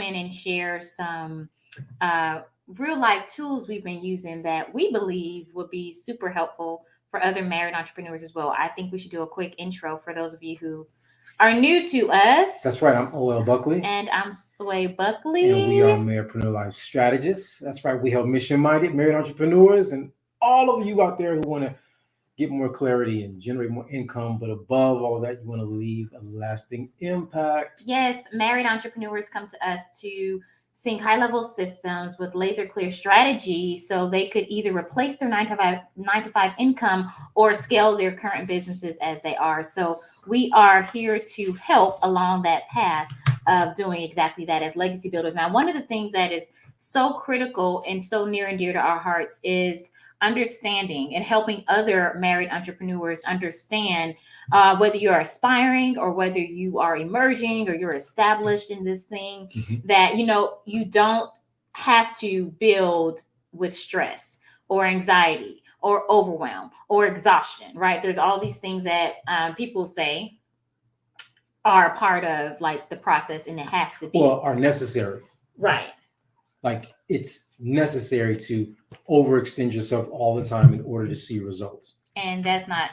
in and share some uh, real life tools we've been using that we believe would be super helpful for other married entrepreneurs as well. I think we should do a quick intro for those of you who are new to us. That's right. I'm OL Buckley. And I'm Sway And we are Buckley. Ameripreneur Life Strategists. That's right. We help mission-minded married entrepreneurs and all of you out there who want to get more clarity and generate more income. But above all of that, you want to leave a lasting impact. Yes, married entrepreneurs come to us to sync high level systems with laser clear strategies so they could either replace their 9 to 5 income or scale their current businesses as they are. So we are here to help along that path of doing exactly that as legacy builders. Now, one of the things that is so critical and so near and dear to our hearts is understanding and helping other married entrepreneurs understand whether you're aspiring or whether you are emerging or you're established in this thing, that you don't have to build with stress or anxiety or overwhelm or exhaustion, right? There's all these things that people say are a part of like the process, and it has to be, Well, are necessary. right? Like it's necessary to overextend yourself all the time in order to see results. And that's not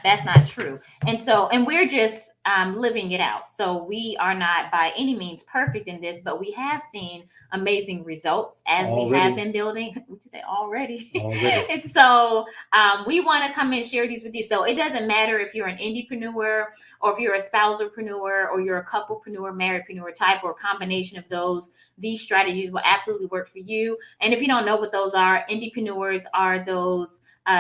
true. And we're just living it out. So we are not by any means perfect in this, but we have seen amazing results as we have been building. We just say already. And so we want to come and share these with you. So it doesn't matter if you're an indiepreneur or if you're a spousalpreneur or you're a couplepreneur, marriedpreneur type, or a combination of those. These strategies will absolutely work for you. And if you don't know what those are, indiepreneurs are those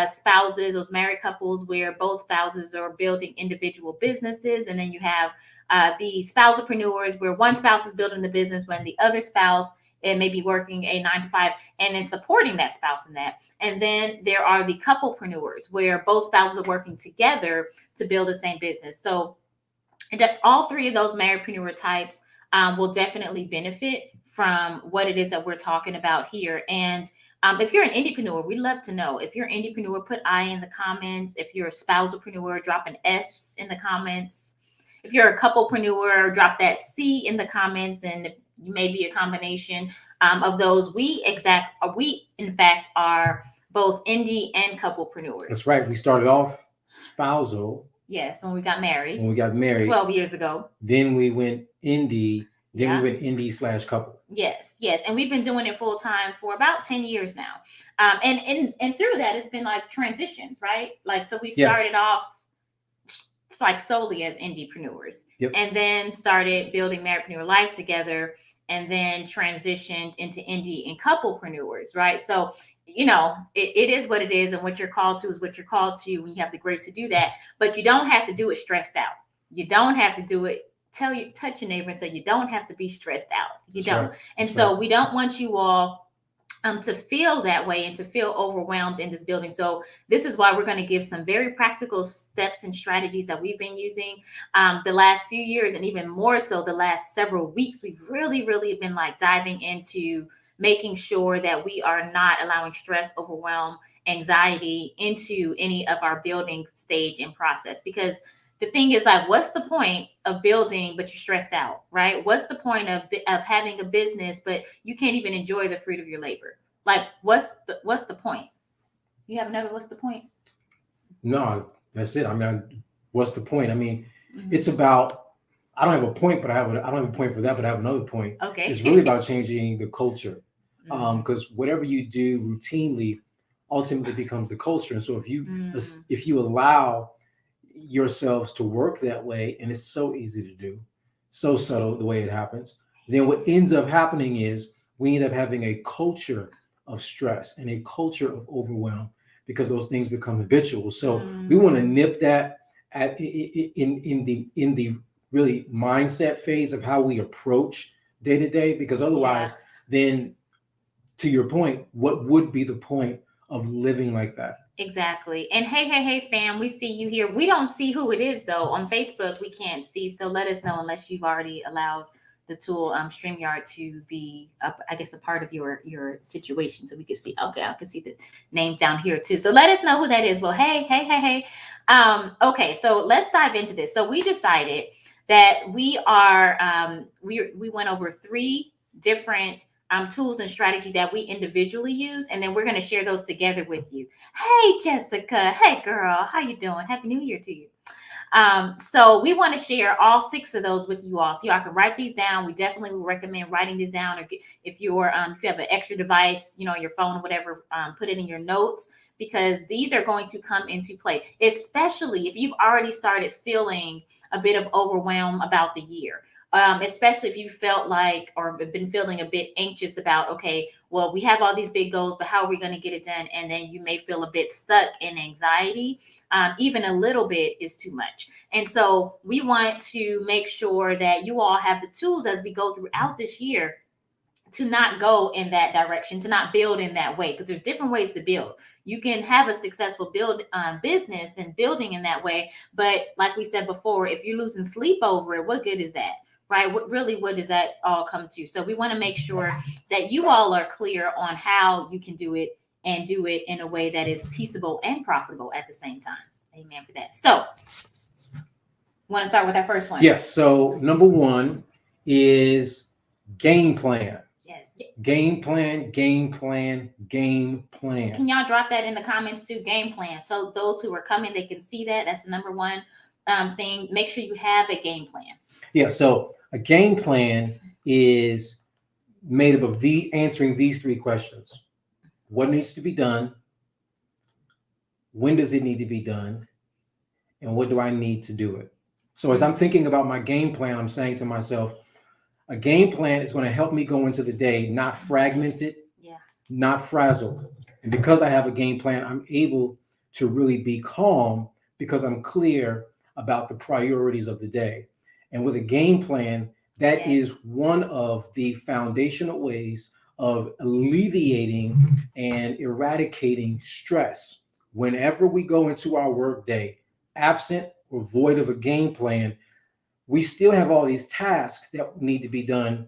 spouses, those married couples where both spouses are building individual businesses. And then you have the spousalpreneurs where one spouse is building the business when the other spouse may be working a 9 to 5 and then supporting that spouse in that. And then there are the couplepreneurs where both spouses are working together to build the same business. So all three of those marriedpreneur types will definitely benefit from what it is that we're talking about here. And if you're an indiepreneur, we'd love to know. If you're an indiepreneur, put I in the comments. If you're a spousalpreneur, drop an S in the comments. If you're a couplepreneur, drop that C in the comments. And you may be a combination of those. We in fact are both indie and couplepreneurs. That's right. We started off spousal. Yes, when we got married. 12 years ago. Then we went indie. Then we went indie/couple. Yes. And we've been doing it full time for about 10 years now. And through that, it's been like transitions, right? Like, so we started off like solely as indiepreneurs, and then started building Ameripreneur Life together, and then transitioned into indie and couplepreneurs, right? So, it is what it is, and what you're called to is what you're called to when you have the grace to do that. But you don't have to do it stressed out. You don't have to do it. Touch your neighbor and say you don't have to be stressed out. You don't. Right. And so we don't want you all to feel that way and to feel overwhelmed in this building. So this is why we're going to give some very practical steps and strategies that we've been using the last few years, and even more so the last several weeks. We've really been like diving into making sure that we are not allowing stress, overwhelm, anxiety into any of our building stage and process. Because the thing is, like, what's the point of building, but you're stressed out, right? What's the point of having a business, but you can't even enjoy the fruit of your labor? Like, what's the point? You have another, what's the point? No, that's it. I mean, what's the point? I mean, it's about, I don't have a point, but I don't have a point for that, but I have another point. Okay. It's really about changing the culture. Because whatever you do routinely ultimately becomes the culture. And so if you allow yourselves to work that way, and it's so easy to do, so subtle the way it happens, then what ends up happening is we end up having a culture of stress and a culture of overwhelm because those things become habitual. So we want to nip that in the really mindset phase of how we approach day to day, because otherwise then, to your point, what would be the point of living like that? Exactly. And hey, fam, we see you here. We don't see who it is, though. On Facebook, we can't see. So let us know, unless you've already allowed the tool StreamYard to be, I guess, a part of your situation. So we can see. Okay, I can see the names down here, too. So let us know who that is. Well, hey. Okay, so let's dive into this. So we decided that we are, we went over 3 different tools and strategy that we individually use, and then we're going to share those together with you. Hey, Jessica. Hey, girl. How you doing? Happy New Year to you. So we want to share all 6 of those with you all, so y'all can write these down. We definitely would recommend writing these down, or if you have an extra device, your phone or whatever, put it in your notes, because these are going to come into play, especially if you've already started feeling a bit of overwhelm about the year. Especially if you felt like, or been feeling a bit anxious about, okay, well, we have all these big goals, but how are we going to get it done? And then you may feel a bit stuck in anxiety. Even a little bit is too much. And so we want to make sure that you all have the tools as we go throughout this year to not go in that direction, to not build in that way, because there's different ways to build. You can have a successful business and building in that way. But like we said before, if you're losing sleep over it, what good is that? Right? What does that all come to? So we want to make sure that you all are clear on how you can do it, and do it in a way that is peaceable and profitable at the same time. Amen for that. So want to start with that first one? Yes. So number 1 is game plan. Yes. Game plan, game plan, game plan. Can y'all drop that in the comments too? Game plan. So those who are coming, they can see that. That's the number 1 thing. Make sure you have a game plan. Yeah. So a game plan is made up of answering these 3 questions. What needs to be done? When does it need to be done? And what do I need to do it? So as I'm thinking about my game plan, I'm saying to myself, a game plan is going to help me go into the day, not fragmented, not frazzled. And because I have a game plan, I'm able to really be calm because I'm clear about the priorities of the day. And with a game plan, that is one of the foundational ways of alleviating and eradicating stress. Whenever we go into our workday, absent or void of a game plan, we still have all these tasks that need to be done,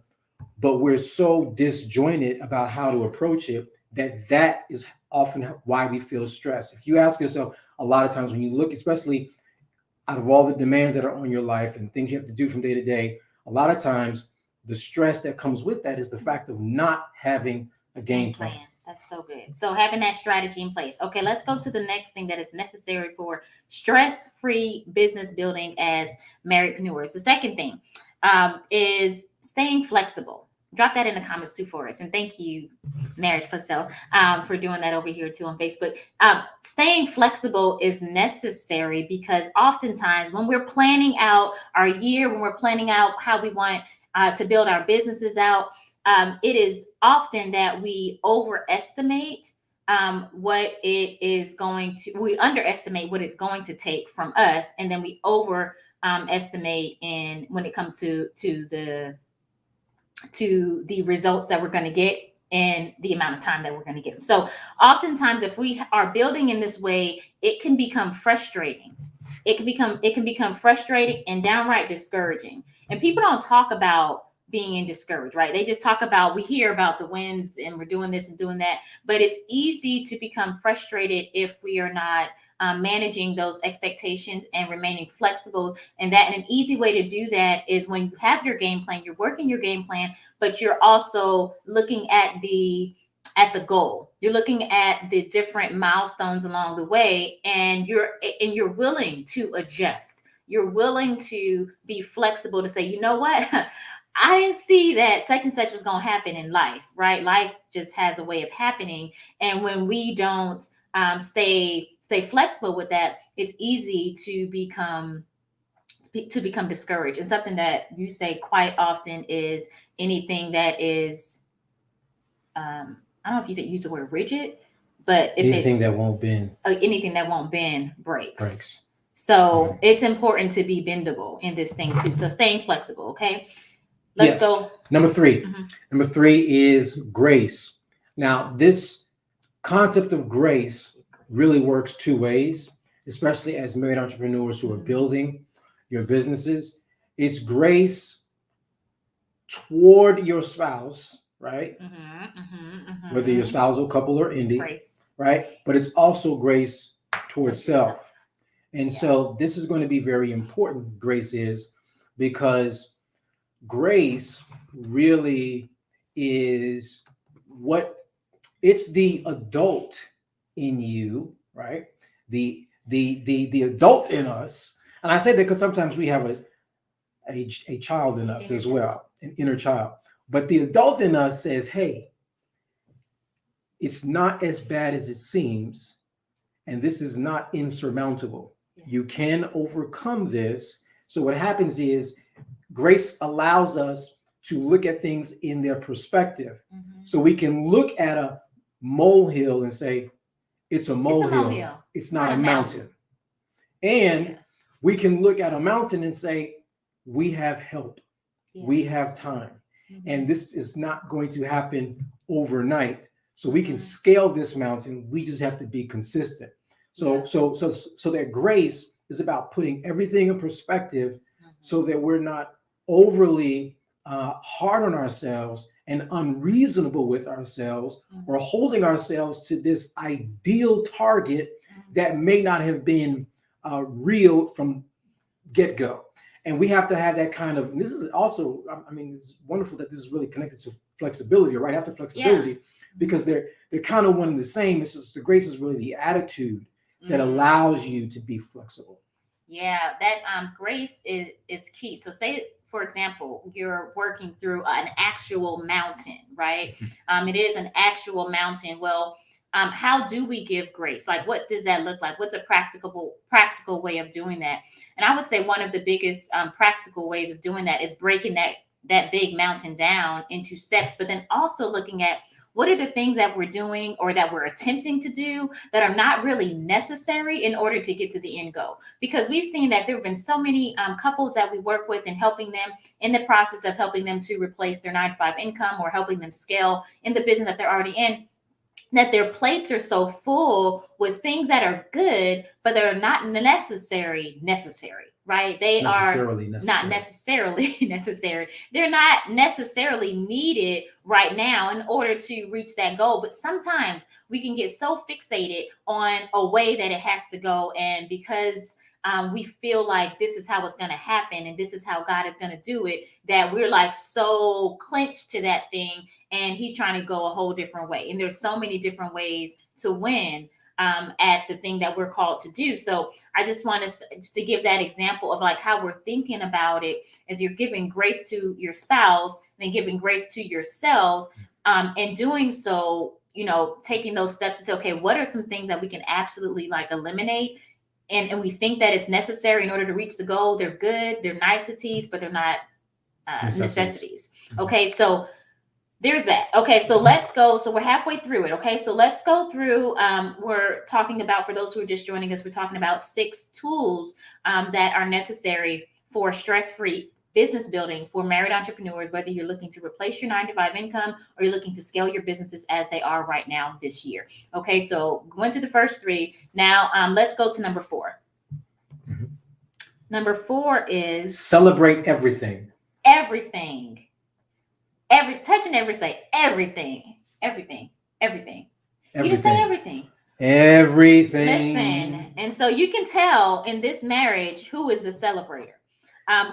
but we're so disjointed about how to approach it that is often why we feel stressed. If you ask yourself, a lot of times when you look, especially out of all the demands that are on your life and things you have to do from day to day, a lot of times the stress that comes with that is the fact of not having a game plan. That's so good. So having that strategy in place. Okay, let's go to the next thing that is necessary for stress-free business building as marriedpreneurs. The second thing is staying flexible. Drop that in the comments too for us. And thank you, Marriage for Self, for doing that over here too on Facebook. Staying flexible is necessary because oftentimes when we're planning out our year, when we're planning out how we want to build our businesses out, it is often that we overestimate what it is going to, we underestimate what it's going to take from us. And then we overestimate when it comes to the results that we're going to get and the amount of time that we're going to get them. So oftentimes if we are building in this way, it can become frustrating. It can become frustrating and downright discouraging. And people don't talk about being discouraged, right? They just talk about, we hear about the wins and we're doing this and doing that, but it's easy to become frustrated if we are not managing those expectations and remaining flexible. And an easy way to do that is when you have your game plan, you're working your game plan, but you're also looking at the goal. You're looking at the different milestones along the way, and you're willing to adjust. You're willing to be flexible to say, you know what? I didn't see that such and such was going to happen in life, right? Life just has a way of happening. And when we don't stay flexible with that, it's easy to become discouraged. And something that you say quite often is anything that is, I don't know if you use the word rigid, but if anything that won't bend breaks. So it's important to be bendable in this thing too. So staying flexible. Okay. Let's go. Number 3. Number 3 is grace. Now, this concept of grace really works 2 ways, especially as married entrepreneurs who are building your businesses. It's grace toward your spouse, right? Whether you're spousal, couple, or indie, right? But it's also grace towards self. And so this is going to be very important, grace is, because grace really is what it's the adult in you, right? The adult in us. And I say that because sometimes we have a child in us as well, an inner child. But the adult in us says, hey, it's not as bad as it seems, and this is not insurmountable. You can overcome this. So what happens is grace allows us to look at things in their perspective. So we can look at a molehill and say, it's a molehill. It's not a mountain. And we can look at a mountain and say, we have help. We have time. And this is not going to happen overnight. So we can scale this mountain. We just have to be consistent. So that grace is about putting everything in perspective so that we're not overly hard on ourselves and unreasonable with ourselves, or holding ourselves to this ideal target that may not have been real from get-go. And we have to have that kind of, and this is also, I mean, it's wonderful that this is really connected to flexibility, or right after flexibility, because they're kind of one and the same. It's just the grace is really the attitude that allows you to be flexible. Yeah, that grace is key. So say, for example, you're working through an actual mountain, right? It is an actual mountain. Well, how do we give grace? Like, what does that look like? What's a practical way of doing that? And I would say one of the biggest practical ways of doing that is breaking that big mountain down into steps, but then also looking at what are the things that we're doing or that we're attempting to do that are not really necessary in order to get to the end goal? Because we've seen that there have been so many couples that we work with and helping them in the process of helping them to replace their 9-to-5 income or helping them scale in the business that they're already in, that their plates are so full with things that are good, but they're not necessary, right? They are not necessarily necessary. They're not necessarily needed right now in order to reach that goal. But sometimes we can get so fixated on a way that it has to go. And because we feel like this is how it's going to happen and this is how God is going to do it, that we're like so clinched to that thing, and he's trying to go a whole different way. And there's so many different ways to win at the thing that we're called to do. So I just want to give that example of like how we're thinking about it as you're giving grace to your spouse, then giving grace to yourselves, and doing so, taking those steps to say, okay, what are some things that we can absolutely like eliminate? And we think that it's necessary in order to reach the goal. They're good, they're niceties, but they're not necessities. Okay, so there's that. Okay, so let's go. So we're halfway through it. Okay, so let's go through. We're talking about, for those who are just joining us, we're talking about 6 tools that are necessary for stress-free business building for married entrepreneurs, whether you're looking to replace your 9-to-5 income or you're looking to scale your businesses as they are right now this year. Okay, so going to the first 3. Now let's go to number 4. Number 4 is celebrate everything. Everything. Touch and every say everything. Everything. You didn't say everything. Everything. Listen, and so you can tell in this marriage who is the celebrator.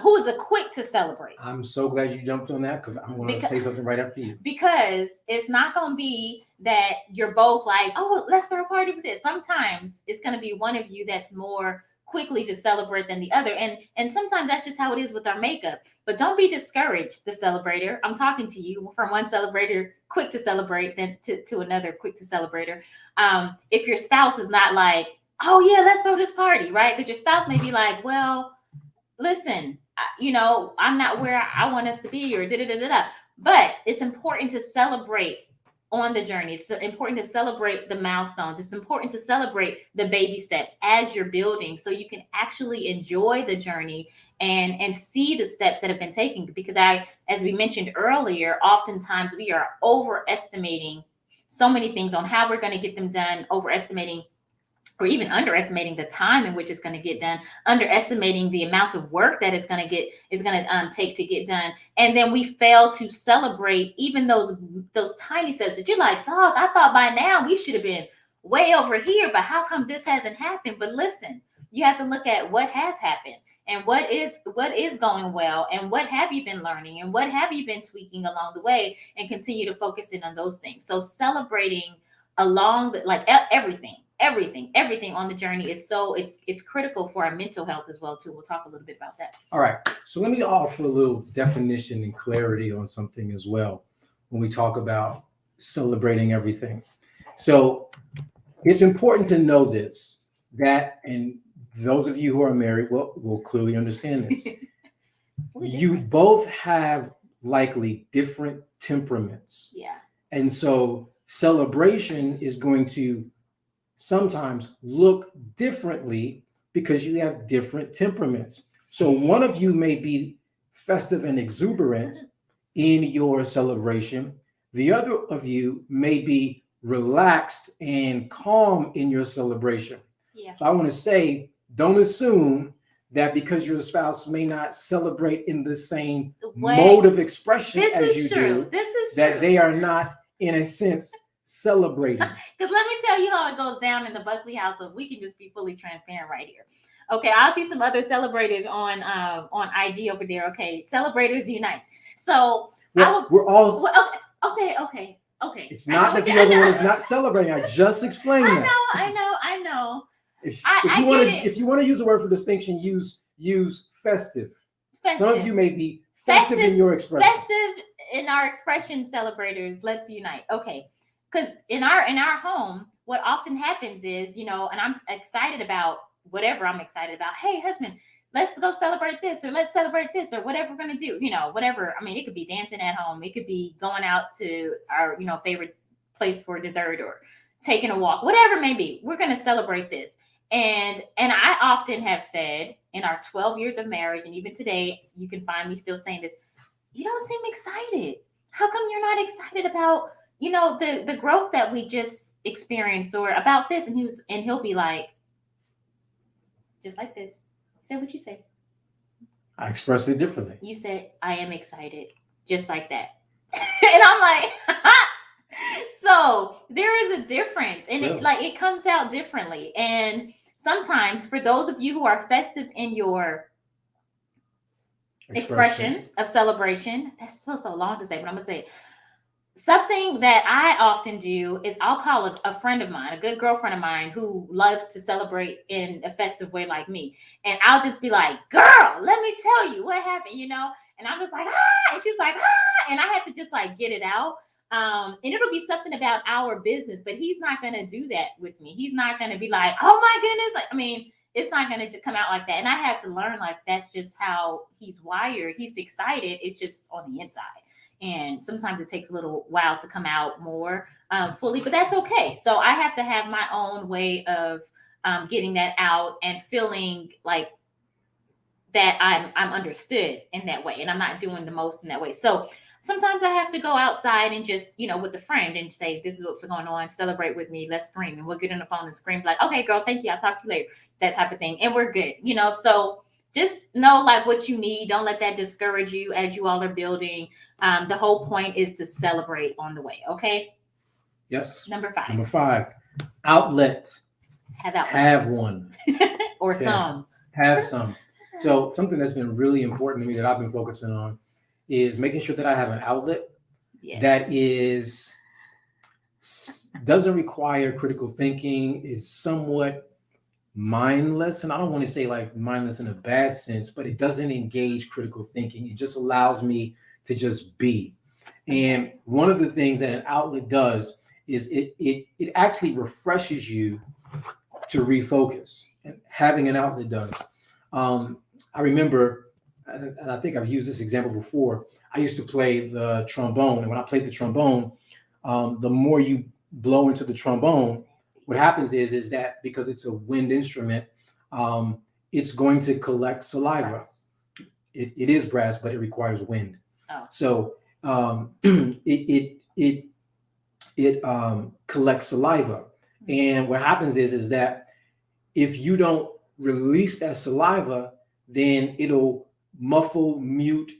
Who is a quick to celebrate. I'm so glad you jumped on that, because I'm going to say something right after you. Because it's not going to be that you're both like, oh, let's throw a party for this. Sometimes it's going to be one of you that's more quickly to celebrate than the other. And sometimes that's just how it is with our makeup. But don't be discouraged, the celebrator. I'm talking to you from one celebrator quick to celebrate than to another quick to celebrator. If your spouse is not like, oh yeah, let's throw this party, right? Because your spouse may be like, well, listen, I'm not where I want us to be, or da-da-da-da-da. But it's important to celebrate on the journey. It's important to celebrate the milestones. It's important to celebrate the baby steps as you're building, so you can actually enjoy the journey and see the steps that have been taken. Because as we mentioned earlier, oftentimes we are overestimating so many things on how we're going to get them done, overestimating or even underestimating the time in which it's going to get done, underestimating the amount of work that it's going to take to get done. And then we fail to celebrate even those tiny steps that you're like, dog, I thought by now we should have been way over here, but how come this hasn't happened? But listen, you have to look at what has happened. and what is going well, and what have you been learning, and what have you been tweaking along the way, and continue to focus in on those things. So celebrating along the, like everything on the journey is so it's critical for our mental health as well too. We'll talk a little bit about that. All right. So let me offer a little definition and clarity on something as well when we talk about celebrating everything. So it's important to know this, that, and those of you who are married will clearly understand this. You both have likely different temperaments. Yeah. And so celebration is going to sometimes look differently because you have different temperaments. So one of you may be festive and exuberant in your celebration. The other of you may be relaxed and calm in your celebration. Yeah. So I want to say, don't assume that because your spouse may not celebrate in the same mode of expression as you do, that they are not, in a sense, celebrating. Because let me tell you how it goes down in the Buckley household. We can just be fully transparent right here. Okay, I'll see some other celebrators on IG over there. Okay, celebrators unite. So we're all okay. It's not that the other one is not celebrating. I just explained that. I know. If you want to use a word for distinction, use festive. Some of you may be festive in your expression. Festive in our expression, celebrators. Let's unite. Okay, because in our home, what often happens is, and I'm excited about whatever I'm excited about. Hey, husband, let's go celebrate this, or let's celebrate this, or whatever we're gonna do. Whatever. I mean, it could be dancing at home. It could be going out to our favorite place for dessert, or taking a walk. Whatever it may be, we're gonna celebrate this. And I often have said in our 12 years of marriage, and even today, you can find me still saying this, you don't seem excited. How come you're not excited about, the growth that we just experienced, or about this? And he'll be like, just like this. Say what you say. I express it differently. You said, I am excited, just like that. And I'm like, so there is a difference, and it comes out differently. And sometimes for those of you who are festive in your expression of celebration, that feels so long to say, but I'm gonna say something that I often do is I'll call a friend of mine, a good girlfriend of mine who loves to celebrate in a festive way like me. And I'll just be like, girl, let me tell you what happened, and I'm just like, and she's like, and I have to just like get it out. And it'll be something about our business, but he's not going to do that with me. He's not going to be like, oh my goodness. It's not going to come out like that. And I had to learn, like, that's just how he's wired. He's excited. It's just on the inside. And sometimes it takes a little while to come out more fully, but that's okay. So I have to have my own way of getting that out and feeling like that I'm understood in that way, and I'm not doing the most in that way. So sometimes I have to go outside and just, with a friend and say, this is what's going on. Celebrate with me. Let's scream. And we'll get on the phone and scream like, okay, girl, thank you. I'll talk to you later. That type of thing. And we're good, So just know like what you need. Don't let that discourage you as you all are building. The whole point is to celebrate on the way. Okay. Yes. Number 5. Outlet. Have one. Or some. Have some. So something that's been really important to me that I've been focusing on is making sure that I have an outlet that doesn't require critical thinking, is somewhat mindless. And I don't want to say like mindless in a bad sense, but it doesn't engage critical thinking. It just allows me to just be. And one of the things that an outlet does is it actually refreshes you to refocus. And having an outlet does. I remember, and I think I've used this example before, I used to play the trombone. And when I played the trombone, the more you blow into the trombone, what happens is that because it's a wind instrument, it's going to collect saliva. It is brass, but it requires wind. Oh. So it collects saliva. And what happens is that if you don't release that saliva, then it'll muffle, mute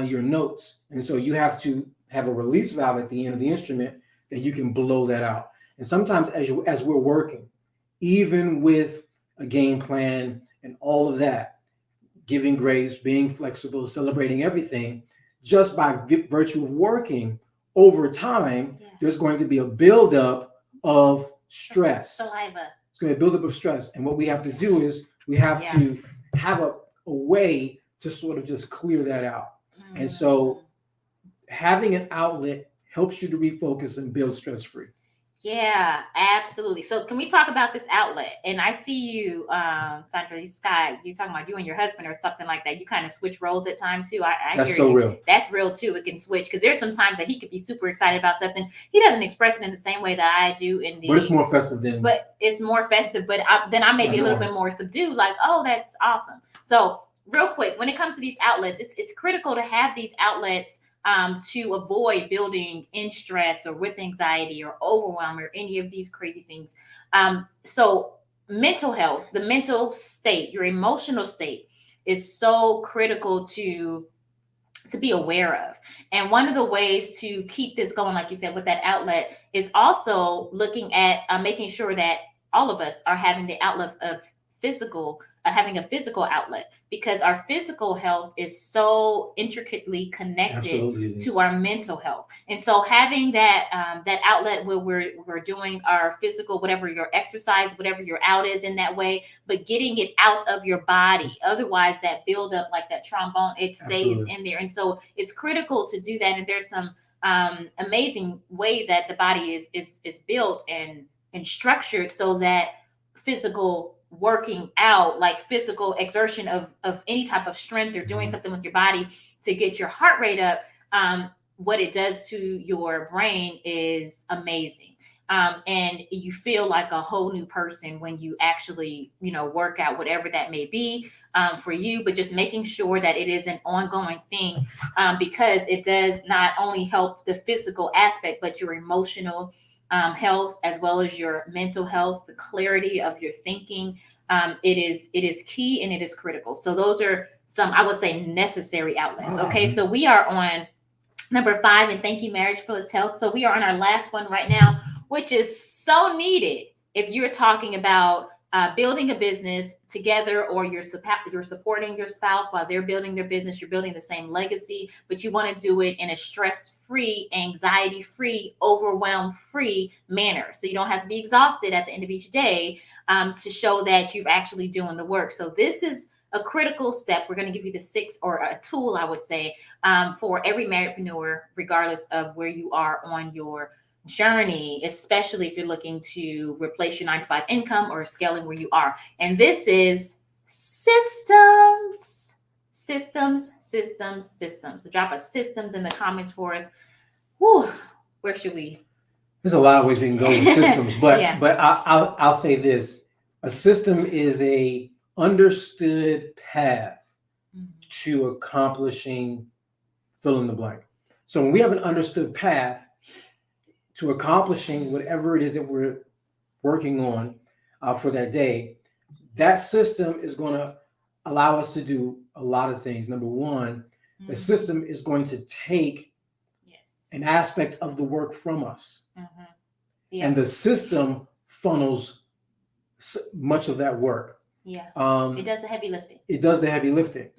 your notes. And so you have to have a release valve at the end of the instrument that you can blow that out. And sometimes as we're working, even with a game plan and all of that, giving grace, being flexible, celebrating everything, just by virtue of working over time, there's going to be a buildup of stress. Saliva. It's going to build up of stress. And what we have to do is we have to have a way to sort of just clear that out. And so having an outlet helps you to refocus and build stress free. Yeah, absolutely. So can we talk about this outlet? And I see you, Sandra, Sky, you talking about you and your husband or something like that. You kind of switch roles at times too. That's hear so you. real. That's real too. It can switch because there's some times that he could be super excited about something. He doesn't express it in the same way that I do. But it's more festive than. But it's more festive. But then I may be a little bit more subdued. Like, oh, that's awesome. So real quick, when it comes to these outlets, it's critical to have these outlets to avoid building in stress or with anxiety or overwhelm or any of these crazy things. So mental health, the mental state, your emotional state is so critical to be aware of. And one of the ways to keep this going, like you said, with that outlet is also looking at making sure that all of us are having the outlet of having a physical outlet, because our physical health is so intricately connected to our mental health. And so having that that outlet where we're doing our physical, whatever your exercise, whatever your out is in that way, but getting it out of your body. Otherwise that buildup, like that trombone, it stays in there. And so it's critical to do that. And there's some amazing ways that the body is built and structured so that physical working out, like physical exertion of any type of strength or doing something with your body to get your heart rate up, what it does to your brain is amazing. And you feel like a whole new person when you actually, work out, whatever that may be for you, but just making sure that it is an ongoing thing, because it does not only help the physical aspect, but your emotional health, as well as your mental health, the clarity of your thinking. It is key and it is critical. So those are some, I would say, necessary outlets. Okay, so we are on number 5, and thank you, Marriage Plus Health. So we are on our last one right now, which is so needed if you're talking about building a business together, or you're supporting your spouse while they're building their business. You're building the same legacy, but you want to do it in a stress-free, anxiety-free, overwhelm-free manner. So you don't have to be exhausted at the end of each day to show that you're actually doing the work. So this is a critical step. We're going to give you the 6, or a tool, I would say, for every marriedpreneur, regardless of where you are on your journey, especially if you're looking to replace your 9-to-5 income or scaling where you are. And this is systems. So drop a systems in the comments for us. Whew, where should we? There's a lot of ways we can go with systems, but I'll say this: a system is a understood path to accomplishing fill in the blank. So when we have an understood path to accomplishing whatever it is that we're working on for that day, that system is going to allow us to do a lot of things. Number one, the system is going to take an aspect of the work from us. And the system funnels much of that work. It does the heavy lifting. It does the heavy lifting.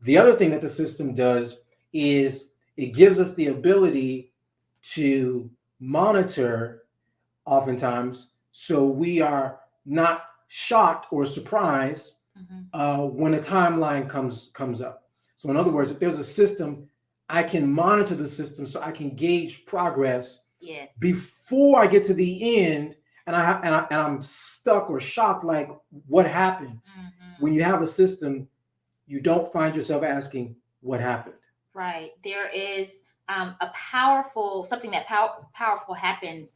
The other thing that the system does is it gives us the ability to monitor oftentimes, so we are not shocked or surprised when a timeline comes up. So in other words, if there's a system, I can monitor the system so I can gauge progress before I get to the end, and I'm stuck or shocked, like, what happened? When you have a system, you don't find yourself asking what happened. Right. There is something that powerful happens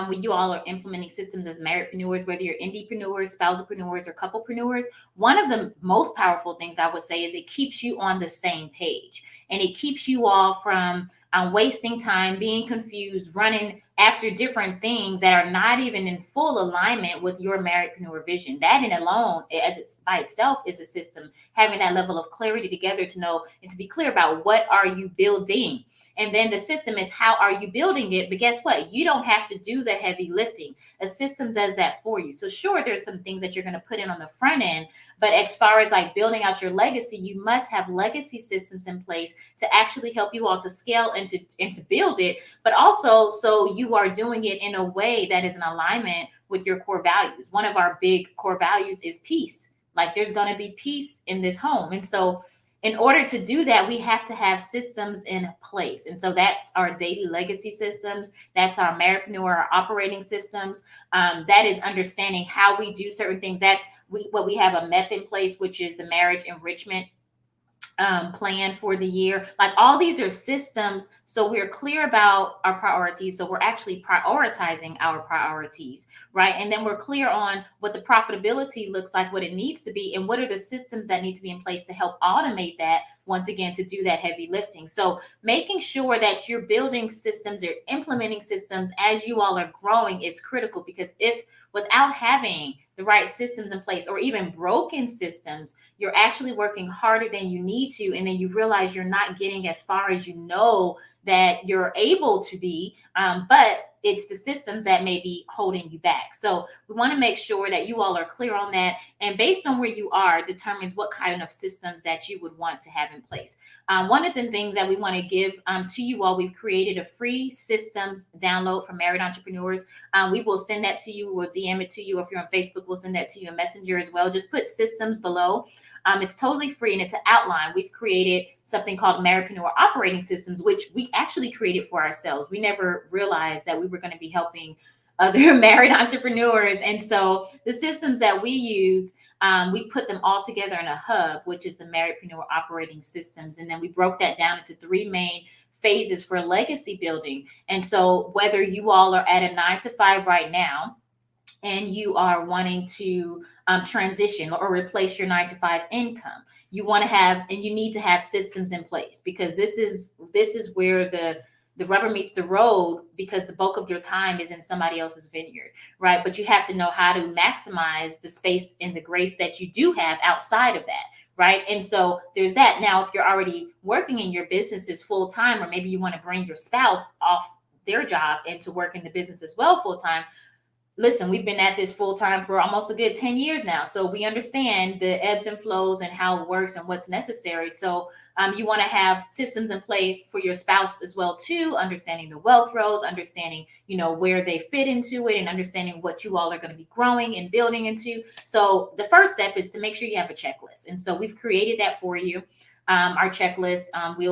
when you all are implementing systems as marriedpreneurs, whether you're indiepreneurs, spousalpreneurs, or couplepreneurs. One of the most powerful things I would say is it keeps you on the same page, and it keeps you all from wasting time, being confused, running after different things that are not even in full alignment with your Ameripreneur vision. That in alone, as it's by itself, is a system. Having that level of clarity together to know and to be clear about what are you building. And then the system is how are you building it? But guess what? You don't have to do the heavy lifting. A system does that for you. So sure, there's some things that you're going to put in on the front end, but as far as like building out your legacy, you must have legacy systems in place to actually help you all to scale and to build it, but also so you are doing it in a way that is in alignment with your core values. One of our big core values is peace. Like there's going to be peace in this home. And so in order to do that, we have to have systems in place. And so that's our daily legacy systems. That's our Ameripreneur, our operating systems. That is understanding how we do certain things. That's what we have a MEP in place, which is the marriage enrichment plan for the year. Like all these are systems. So we're clear about our priorities. So we're actually prioritizing our priorities, right? And then we're clear on what the profitability looks like, what it needs to be, and what are the systems that need to be in place to help automate that, once again, to do that heavy lifting. So making sure that you're building systems, you're implementing systems as you all are growing is critical, because if without having the right systems in place or even broken systems, you're actually working harder than you need to. And then you realize you're not getting as far as you know that you're able to be. But it's the systems that may be holding you back. So we want to make sure that you all are clear on that. And based on where you are determines what kind of systems that you would want to have in place. One of the things that we want to give to you all, we've created a free systems download for married entrepreneurs. We will send that to you. We'll DM it to you. If you're on Facebook, we'll send that to you in Messenger as well. Just put systems below. It's totally free and it's an outline. We've created something called Ameripreneur operating systems, which we actually created for ourselves. We never realized that we were going to be helping other married entrepreneurs. And so the systems that we use, we put them all together in a hub, which is the Ameripreneur operating systems. And then we broke that down into 3 main phases for legacy building. And so whether you all are at a 9-to-5 right now, and you are wanting to transition or replace your 9-to-5 income, you want to have, and you need to have systems in place, because this is where the rubber meets the road, because the bulk of your time is in somebody else's vineyard, right? But you have to know how to maximize the space and the grace that you do have outside of that, right? And so there's that. Now, if you're already working in your businesses full time, or maybe you want to bring your spouse off their job and to work in the business as well full time, listen, we've been at this full time for almost a good 10 years now. So we understand the ebbs and flows and how it works and what's necessary. So you want to have systems in place for your spouse as well too, understanding the wealth roles, understanding, where they fit into it, and understanding what you all are going to be growing and building into. So the first step is to make sure you have a checklist. And so we've created that for you. Our checklist, we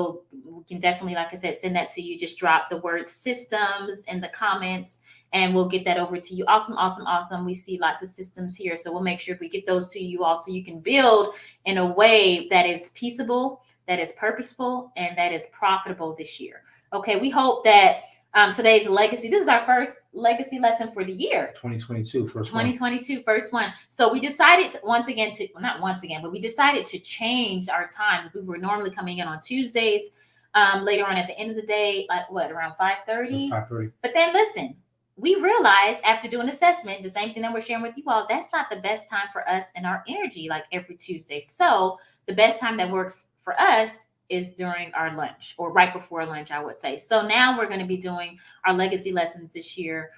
can definitely, like I said, send that to you. Just drop the word systems in the comments and we'll get that over to you. Awesome, awesome, awesome. We see lots of systems here. So we'll make sure we get those to you all so you can build in a way that is peaceable, that is purposeful, and that is profitable this year. Okay, we hope that today's legacy, this is our first legacy lesson for the year. 2022, first one. So we decided we decided to change our times. We were normally coming in on Tuesdays, later on at the end of the day, like around 5:30? 5:30. But then listen, we realized after doing assessment, the same thing that we're sharing with you all, that's not the best time for us and our energy, like every Tuesday. So the best time that works for us is during our lunch, or right before lunch, I would say. So now we're going to be doing our legacy lessons this year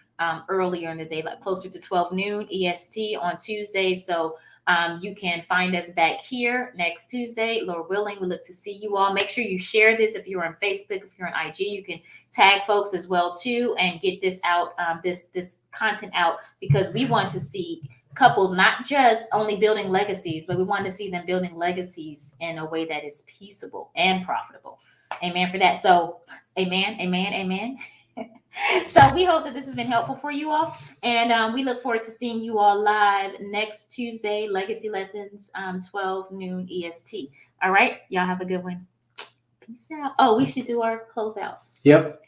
earlier in the day, like closer to 12 noon EST on Tuesdays. So you can find us back here next Tuesday, Lord willing. We look to see you all. Make sure you share this. If you're on Facebook, if you're on IG, you can tag folks as well too, and get this out, this content out, because we want to see couples not just only building legacies, but we want to see them building legacies in a way that is peaceable and profitable. Amen for that. So amen, amen, amen. So we hope that this has been helpful for you all. And we look forward to seeing you all live next Tuesday, Legacy Lessons, 12 noon EST. All right. Y'all have a good one. Peace out. Oh, we should do our closeout. Yep.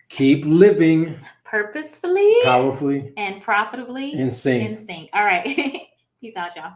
Keep living purposefully, powerfully, and profitably in sync. All right. Peace out, y'all.